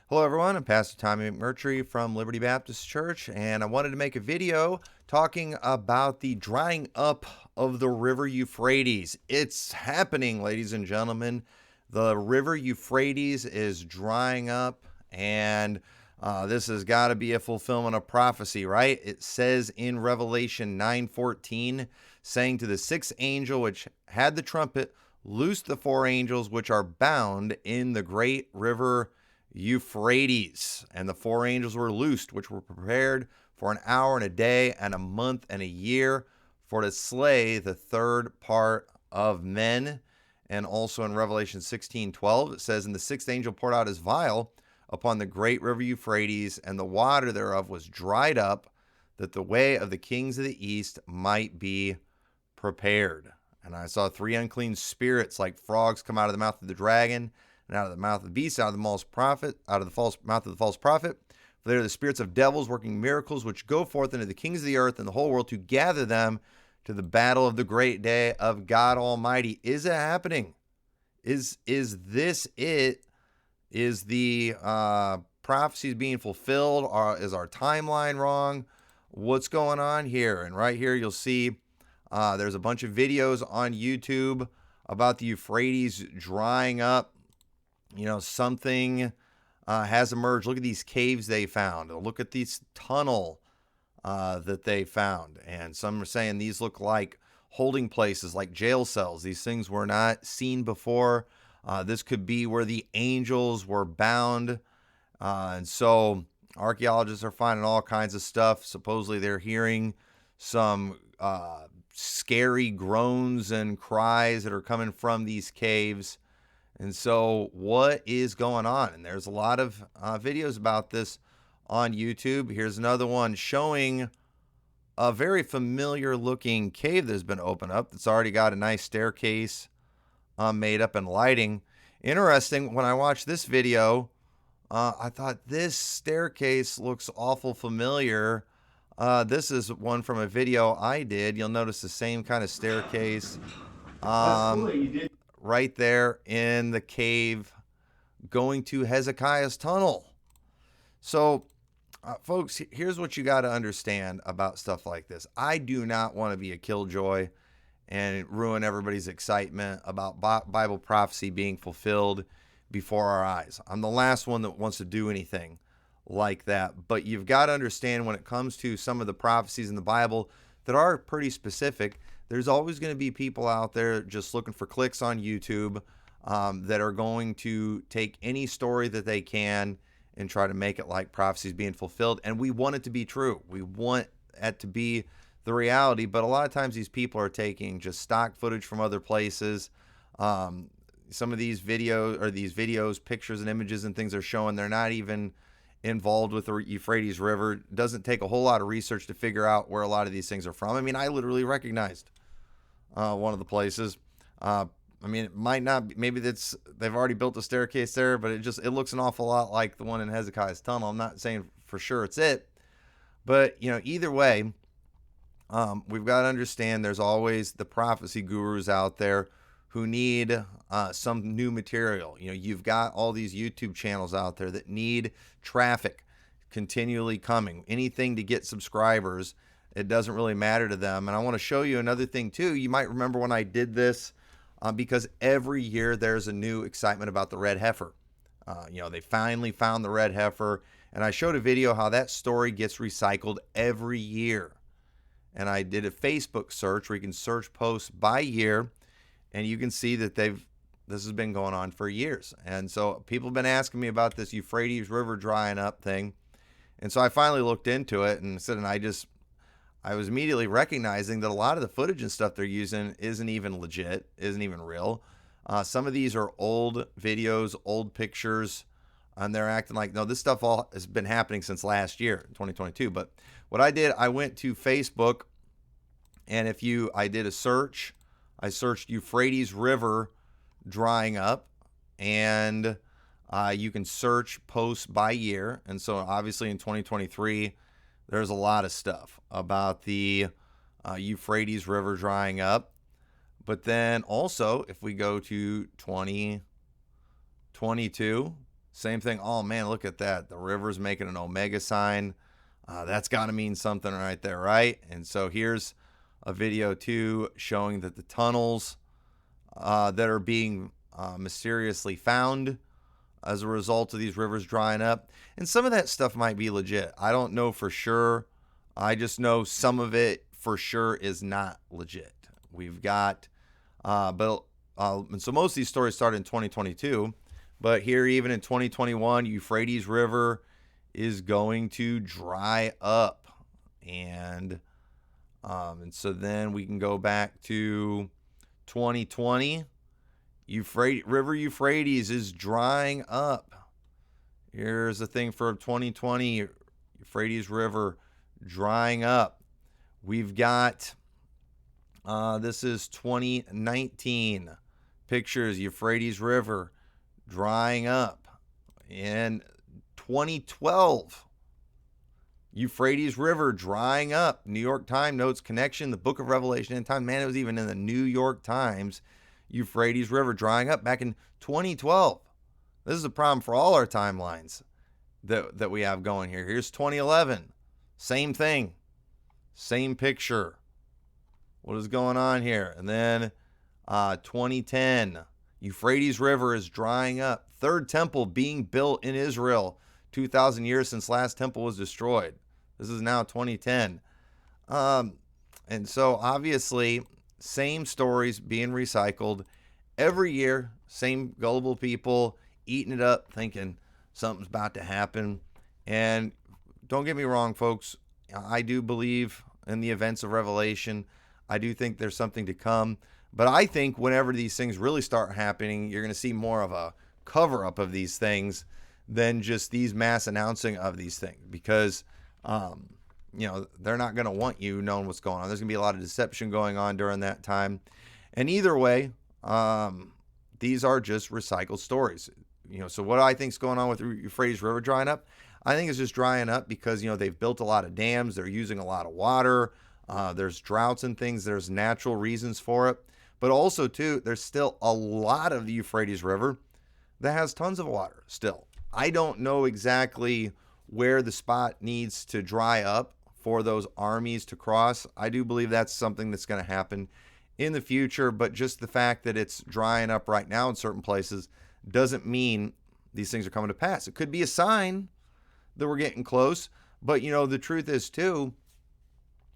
Hello everyone, I'm Pastor Tommy McMurtry from Liberty Baptist Church, and I wanted to make a video talking about the drying up of the river Euphrates. It's happening, ladies and gentlemen. The river Euphrates is drying up, and this has got to be a fulfillment of prophecy, right? It says in Revelation 9:14, saying to the sixth angel which had the trumpet, loose the four angels which are bound in the great river Euphrates. And the four angels were loosed, which were prepared for an hour and a day and a month and a year for to slay the third part of men. And also in Revelation 16:12, it says, and the sixth angel poured out his vial upon the great river Euphrates, and the water thereof was dried up, that the way of the kings of the east might be prepared. And I saw three unclean spirits like frogs come out of the mouth of the dragon, and out of the mouth of the beast, out of the false prophet, out of the mouth of the false prophet. For they are the spirits of devils working miracles, which go forth into the kings of the earth and the whole world to gather them to the battle of the great day of God Almighty. Is it happening? Is this it? Is the prophecies being fulfilled? Or is our timeline wrong? What's going on here? And right here you'll see there's a bunch of videos on YouTube about the Euphrates drying up. You know, something has emerged. Look at these caves they found. Look at this tunnel that they found. And some are saying these look like holding places, like jail cells. These things were not seen before. This could be where the angels were bound. And so archaeologists are finding all kinds of stuff. Supposedly they're hearing some scary groans and cries that are coming from these caves. And so what is going on? And there's a lot of videos about this on YouTube. Here's another one showing a very familiar looking cave that's been opened up. That's already got a nice staircase made up and lighting. Interesting, when I watched this video, I thought this staircase looks awful familiar. This is one from a video I did. You'll notice the same kind of staircase. That's cool that you did. Right there in the cave going to Hezekiah's tunnel. So, folks, here's what you got to understand about stuff like this. I do not want to be a killjoy and ruin everybody's excitement about Bible prophecy being fulfilled before our eyes. I'm the last one that wants to do anything like that. But you've got to understand when it comes to some of the prophecies in the Bible that are pretty specific, there's always going to be people out there just looking for clicks on YouTube that are going to take any story that they can and try to make it like prophecies being fulfilled. And we want it to be true. We want it to be the reality. But a lot of times these people are taking just stock footage from other places. Some of these videos, pictures and images and things are showing they're not even involved with the Euphrates River. It doesn't take a whole lot of research to figure out where a lot of these things are from. I mean, I literally recognized one of the places. I mean, it might not be, maybe they've already built a staircase there, but it looks an awful lot like the one in Hezekiah's tunnel. I'm not saying for sure it's it, but you know, either way, we've got to understand there's always the prophecy gurus out there who need some new material. You know, you've got all these YouTube channels out there that need traffic continually coming, anything to get subscribers. It doesn't really matter to them. And I want to show you another thing too. You might remember when I did this because every year there's a new excitement about the red heifer. You know, they finally found the red heifer, and I showed a video how that story gets recycled every year. And I did a Facebook search where you can search posts by year, and you can see that this has been going on for years. And so people have been asking me about this Euphrates River drying up thing. And so I finally looked into it and said, and I was immediately recognizing that a lot of the footage and stuff they're using isn't even legit, isn't even real. Some of these are old videos, old pictures, and they're acting like, no, this stuff all has been happening since last year, 2022. But what I did, I went to Facebook, and I did a search. I searched Euphrates River drying up, and you can search posts by year. And so obviously in 2023, there's a lot of stuff about the Euphrates River drying up. But then also, if we go to 2022, Same thing. Oh man, look at that. The river's making an omega sign. That's got to mean something right there, right? And so here's a video too showing that the tunnels that are being mysteriously found as a result of these rivers drying up. And some of that stuff might be legit. I don't know for sure. I just know some of it for sure is not legit. We've got, and so most of these stories started in 2022. But here, even in 2021, Euphrates River is going to dry up. And so then we can go back to 2020. River Euphrates is drying up. Here's the thing for 2020, Euphrates River drying up. We've got, this is 2019. Pictures, Euphrates River drying up. In 2012, Euphrates River drying up. New York Times notes connection, the book of Revelation and time. Man, it was even in the New York Times. Euphrates River drying up back in 2012. This is a problem for all our timelines that we have going here. Here's 2011. Same thing. Same picture. What is going on here? And then 2010. Euphrates River is drying up. Third temple being built in Israel. 2,000 years since last temple was destroyed. This is now 2010. And so obviously, same stories being recycled every year. Same gullible people eating it up, thinking something's about to happen. And don't get me wrong, folks. I do believe in the events of Revelation. I do think there's something to come. But I think whenever these things really start happening, you're going to see more of a cover-up of these things than just these mass announcing of these things. Because, they're not going to want you knowing what's going on. There's going to be a lot of deception going on during that time. And either way, these are just recycled stories. So what I think is going on with Euphrates River drying up, I think it's just drying up because, they've built a lot of dams. They're using a lot of water. There's droughts and things. There's natural reasons for it. But also, too, there's still a lot of the Euphrates River that has tons of water still. I don't know exactly where the spot needs to dry up for those armies to cross. I do believe that's something that's going to happen in the future, but just the fact that it's drying up right now in certain places doesn't mean these things are coming to pass. It could be a sign that we're getting close, but the truth is too,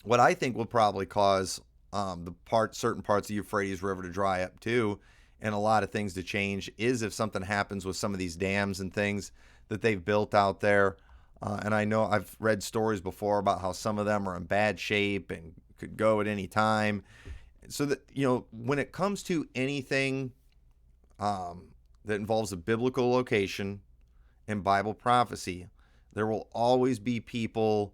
what I think will probably cause certain parts of the Euphrates River to dry up too, and a lot of things to change, is if something happens with some of these dams and things that they've built out there. And I know I've read stories before about how some of them are in bad shape and could go at any time. So that, when it comes to anything that involves a biblical location and Bible prophecy, there will always be people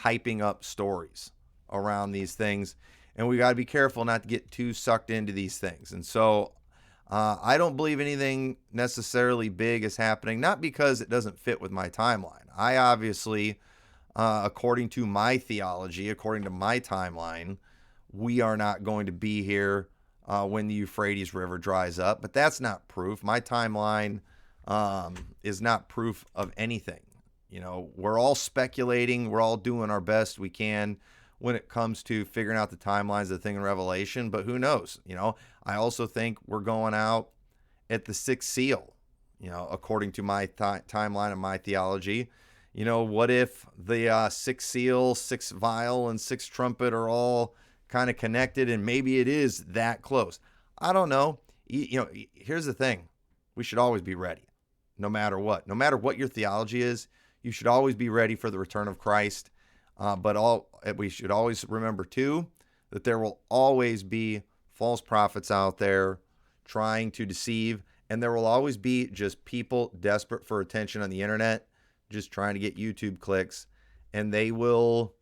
hyping up stories around these things. And we got to be careful not to get too sucked into these things. And so I don't believe anything necessarily big is happening, not because it doesn't fit with my timeline. I obviously, according to my theology, according to my timeline, we are not going to be here when the Euphrates River dries up. But that's not proof. My timeline is not proof of anything. We're all speculating. We're all doing our best we can when it comes to figuring out the timelines of the thing in Revelation, but who knows? I also think we're going out at the sixth seal, according to my timeline and my theology. What if the sixth seal, sixth vial, and sixth trumpet are all kind of connected, and maybe it is that close? I don't know. Here's the thing. We should always be ready, no matter what. No matter what your theology is, you should always be ready for the return of Christ. But we should always remember, too, that there will always be false prophets out there trying to deceive. And there will always be just people desperate for attention on the internet, just trying to get YouTube clicks. And they will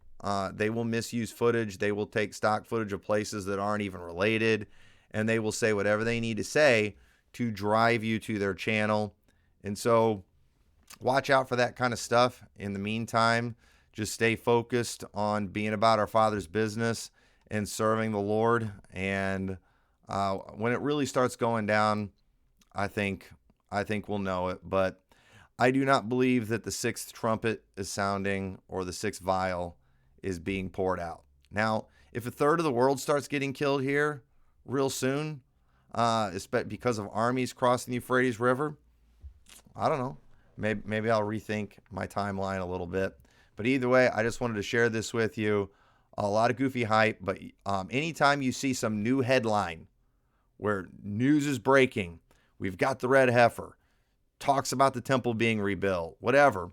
misuse footage. They will take stock footage of places that aren't even related. And they will say whatever they need to say to drive you to their channel. And so watch out for that kind of stuff. In the meantime, just stay focused on being about our Father's business and serving the Lord. And when it really starts going down, I think we'll know it. But I do not believe that the sixth trumpet is sounding or the sixth vial is being poured out. Now, if a third of the world starts getting killed here real soon, because of armies crossing the Euphrates River, I don't know. Maybe I'll rethink my timeline a little bit. But either way, I just wanted to share this with you. A lot of goofy hype, but anytime you see some new headline where news is breaking, we've got the red heifer, talks about the temple being rebuilt, whatever,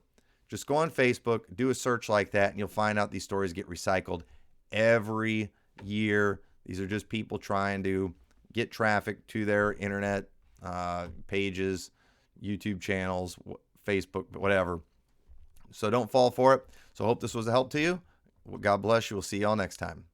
just go on Facebook, do a search like that, and you'll find out these stories get recycled every year. These are just people trying to get traffic to their internet pages, YouTube channels, Facebook, whatever. So don't fall for it. So I hope this was a help to you. God bless you. We'll see y'all next time.